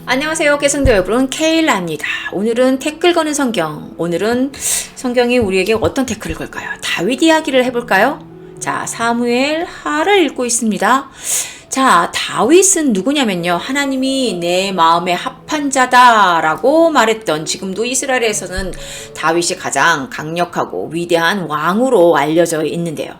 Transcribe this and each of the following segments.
안녕하세요, 깨성도 여러분, 케일라입니다. 오늘은 태클 거는 성경. 오늘은 성경이 우리에게 어떤 태클을 걸까요? 다윗 이야기를 해볼까요? 자, 사무엘 하를 읽고 있습니다. 자, 다윗은 누구냐면요, 하나님이 내 마음에 합한 자다라고 말했던, 지금도 이스라엘에서는 다윗이 가장 강력하고 위대한 왕으로 알려져 있는데요.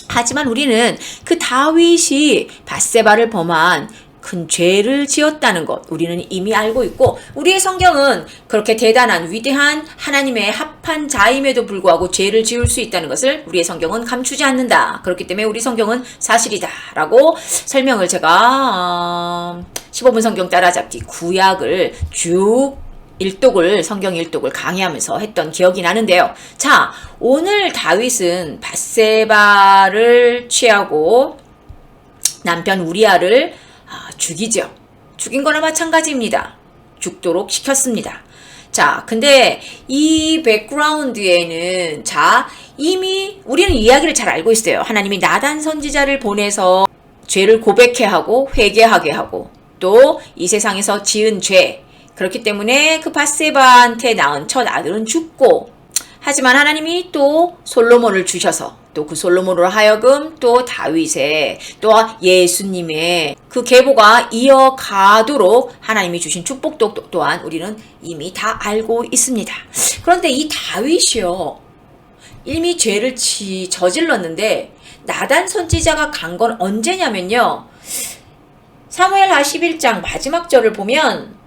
하지만 우리는 그 다윗이 밧세바를 범한 큰 죄를 지었다는 것 우리는 이미 알고 있고, 우리의 성경은 그렇게 대단한 위대한 하나님의 합한 자임에도 불구하고 죄를 지을 수 있다는 것을 우리의 성경은 감추지 않는다. 그렇기 때문에 우리 성경은 사실이다 라고 설명을 제가 15분 성경 따라잡기 구약을 쭉 성경 일독을 강의하면서 했던 기억이 나는데요. 자, 오늘 다윗은 밧세바를 취하고 남편 우리아를 죽이죠. 죽인 거나 마찬가지입니다. 죽도록 시켰습니다. 자, 근데 이 백그라운드에는 이미 우리는 이야기를 잘 알고 있어요. 하나님이 나단 선지자를 보내서 죄를 고백해 하고 회개하게 하고, 또 이 세상에서 지은 죄, 그렇기 때문에 그 밧세바한테 낳은 첫 아들은 죽고, 하지만 하나님이 또 솔로몬을 주셔서 또 그 솔로몬으로 하여금 또 다윗의 또 예수님의 그 계보가 이어가도록 하나님이 주신 축복도 또한 우리는 이미 다 알고 있습니다. 그런데 이 다윗이요, 이미 죄를 저질렀는데 나단 선지자가 간 건 언제냐면요, 사무엘하 11장 마지막 절을 보면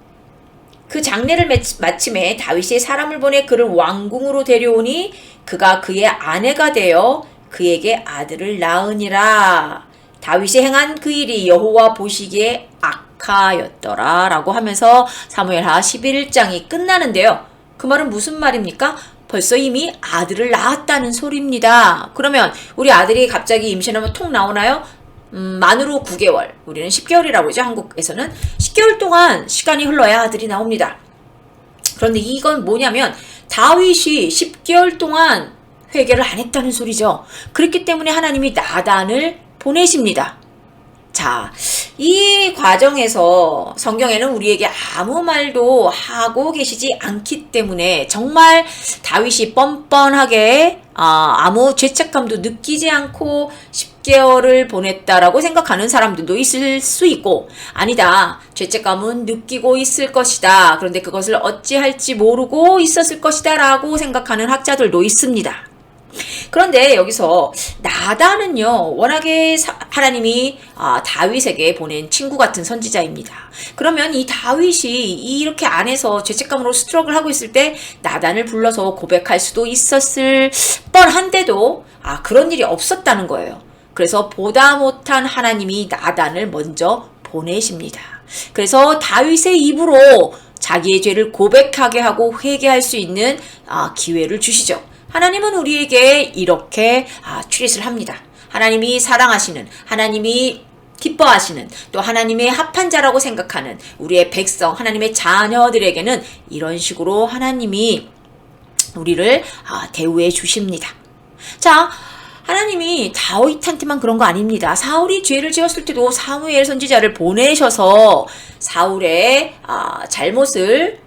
그 장례를 마침에 다윗이 사람을 보내 그를 왕궁으로 데려오니 그가 그의 아내가 되어 그에게 아들을 낳으니라. 다윗이 행한 그 일이 여호와 보시기에 악하였더라 라고 하면서 사무엘하 11장이 끝나는데요. 그 말은 무슨 말입니까? 벌써 이미 아들을 낳았다는 소리입니다. 그러면 우리 아들이 갑자기 임신하면 톡 나오나요? 만으로 9개월, 우리는 10개월이라고 하죠. 한국에서는 10개월 동안 시간이 흘러야 아들이 나옵니다. 그런데 이건 뭐냐면 다윗이 10개월 동안 회개를 안 했다는 소리죠. 그렇기 때문에 하나님이 나단을 보내십니다. 자, 이 과정에서 성경에는 우리에게 아무 말도 하고 계시지 않기 때문에 정말 다윗이 뻔뻔하게 아무 죄책감도 느끼지 않고 10개월을 보냈다라고 생각하는 사람들도 있을 수 있고, 아니다, 죄책감은 느끼고 있을 것이다, 그런데 그것을 어찌할지 모르고 있었을 것이다 라고 생각하는 학자들도 있습니다. 그런데 여기서 나단은요, 워낙에 하나님이 다윗에게 보낸 친구 같은 선지자입니다. 그러면 이 다윗이 이렇게 안에서 죄책감으로 스트럭을 하고 있을 때 나단을 불러서 고백할 수도 있었을 뻔한데도 그런 일이 없었다는 거예요. 그래서 보다 못한 하나님이 나단을 먼저 보내십니다. 그래서 다윗의 입으로 자기의 죄를 고백하게 하고 회개할 수 있는 기회를 주시죠. 하나님은 우리에게 이렇게 트릿을 합니다. 하나님이 사랑하시는, 하나님이 기뻐하시는, 또 하나님의 합한 자라고 생각하는 우리의 백성, 하나님의 자녀들에게는 이런 식으로 하나님이 우리를 대우해 주십니다. 자, 하나님이 다윗한테만 그런 거 아닙니다. 사울이 죄를 지었을 때도 사무엘 선지자를 보내셔서 사울의 잘못을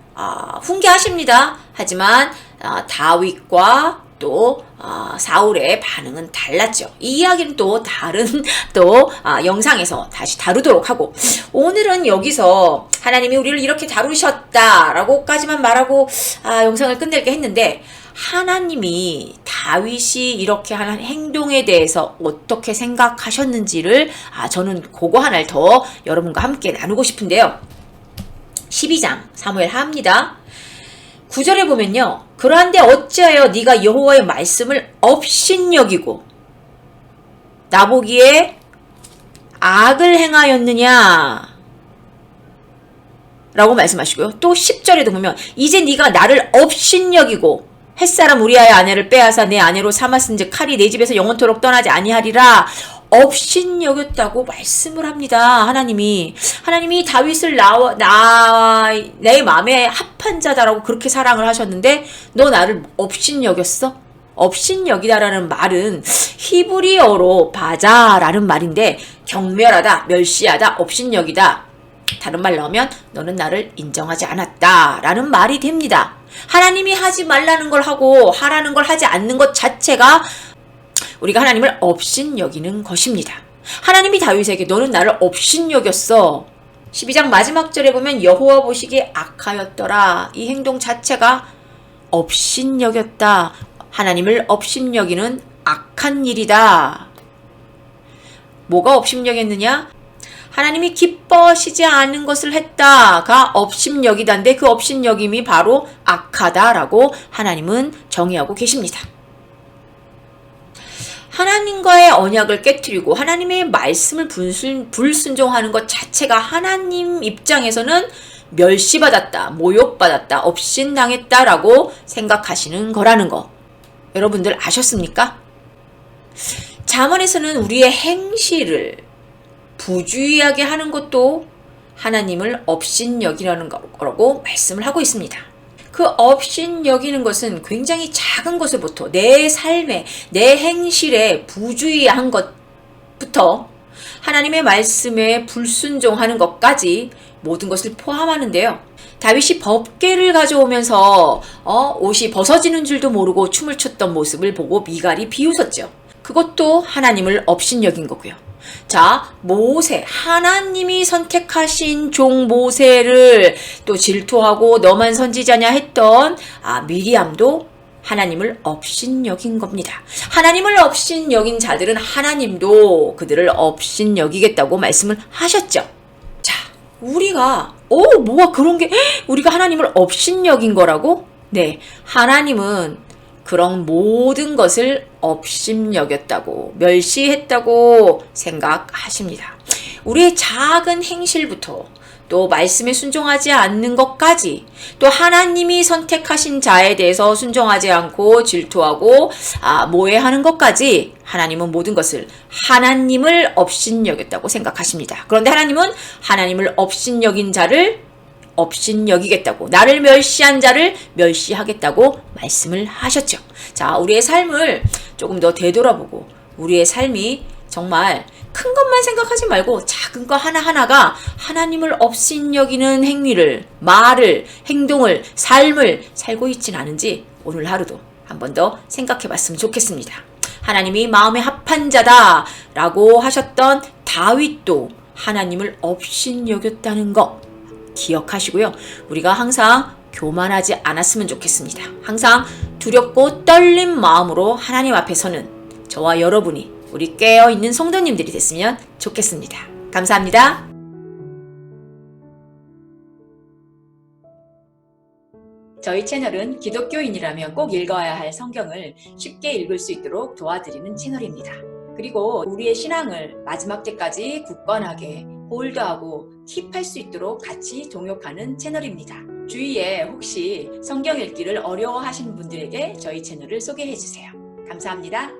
훈계하십니다. 하지만 다윗과 또 사울의 반응은 달랐죠. 이 이야기는 또 다른 영상에서 다시 다루도록 하고, 오늘은 여기서 하나님이 우리를 이렇게 다루셨다라고까지만 말하고 영상을 끝낼게 했는데, 하나님이 다윗이 이렇게 하는 행동에 대해서 어떻게 생각하셨는지를 저는 그거 하나를 더 여러분과 함께 나누고 싶은데요. 12장 사무엘 하입니다. 9절에 보면요, 그러한데 어찌하여 네가 여호와의 말씀을 업신여기고 나보기에 악을 행하였느냐 라고 말씀하시고요. 또 10절에도 보면 이제 네가 나를 업신여기고 햇사람 우리아의 아내를 빼앗아 내 아내로 삼았은즉 칼이 내 집에서 영원토록 떠나지 아니하리라 업신여겼다고 말씀을 합니다. 하나님이 다윗을 내 마음에 합한 자다라고 그렇게 사랑을 하셨는데 너 나를 업신여겼어? 업신여기다라는 말은 히브리어로 바자라는 말인데 경멸하다, 멸시하다, 업신여기다, 다른 말로 하면 너는 나를 인정하지 않았다 라는 말이 됩니다. 하나님이 하지 말라는 걸 하고 하라는 걸 하지 않는 것 자체가 우리가 하나님을 업신여기는 것입니다. 하나님이 다윗에게 너는 나를 업신여겼어. 12장 마지막 절에 보면 여호와 보시기에 악하였더라. 이 행동 자체가 업신여겼다. 하나님을 업신여기는 악한 일이다. 뭐가 업신여겼느냐? 하나님이 기뻐하시지 않은 것을 했다가 업신여기다인데 그 업신여김이 바로 악하다라고 하나님은 정의하고 계십니다. 하나님과의 언약을 깨트리고 하나님의 말씀을 불순종하는 것 자체가 하나님 입장에서는 멸시받았다, 모욕받았다, 업신당했다라고 생각하시는 거라는 거. 여러분들 아셨습니까? 잠언에서는 우리의 행실을 부주의하게 하는 것도 하나님을 업신여기라는 거라고 말씀을 하고 있습니다. 그 업신여기는 것은 굉장히 작은 것으로부터 내 삶에, 내 행실에 부주의한 것부터 하나님의 말씀에 불순종하는 것까지 모든 것을 포함하는데요. 다윗이 법궤를 가져오면서 옷이 벗어지는 줄도 모르고 춤을 췄던 모습을 보고 미갈이 비웃었죠. 그것도 하나님을 업신여긴 거고요. 자, 모세, 하나님이 선택하신 종 모세를 또 질투하고 너만 선지자냐 했던 미리암도 하나님을 업신여긴 겁니다. 하나님을 업신여긴 자들은 하나님도 그들을 업신여기겠다고 말씀을 하셨죠. 자, 우리가 뭐가 그런 게 우리가 하나님을 업신여긴 거라고? 네, 하나님은 그런 모든 것을 업신여겼다고, 멸시했다고 생각하십니다. 우리의 작은 행실부터 또 말씀에 순종하지 않는 것까지 또 하나님이 선택하신 자에 대해서 순종하지 않고 질투하고 모해하는 것까지 하나님은 모든 것을 하나님을 업신여겼다고 생각하십니다. 그런데 하나님은 하나님을 업신여긴 자를 업신여기겠다고, 나를 멸시한 자를 멸시하겠다고 말씀을 하셨죠. 자, 우리의 삶을 조금 더 되돌아보고 우리의 삶이 정말 큰 것만 생각하지 말고 작은 거 하나하나가 하나님을 업신여기는 행위를, 말을, 행동을, 삶을 살고 있진 않은지 오늘 하루도 한 번 더 생각해 봤으면 좋겠습니다. 하나님이 마음에 합한 자다 라고 하셨던 다윗도 하나님을 업신여겼다는 것 기억하시고요. 우리가 항상 교만하지 않았으면 좋겠습니다. 항상 두렵고 떨린 마음으로 하나님 앞에 서는 저와 여러분이 우리 깨어있는 성도님들이 됐으면 좋겠습니다. 감사합니다. 저희 채널은 기독교인이라면 꼭 읽어야 할 성경을 쉽게 읽을 수 있도록 도와드리는 채널입니다. 그리고 우리의 신앙을 마지막 때까지 굳건하게 홀드하고 킵할 수 있도록 같이 동역하는 채널입니다. 주위에 혹시 성경 읽기를 어려워하시는 분들에게 저희 채널을 소개해 주세요. 감사합니다.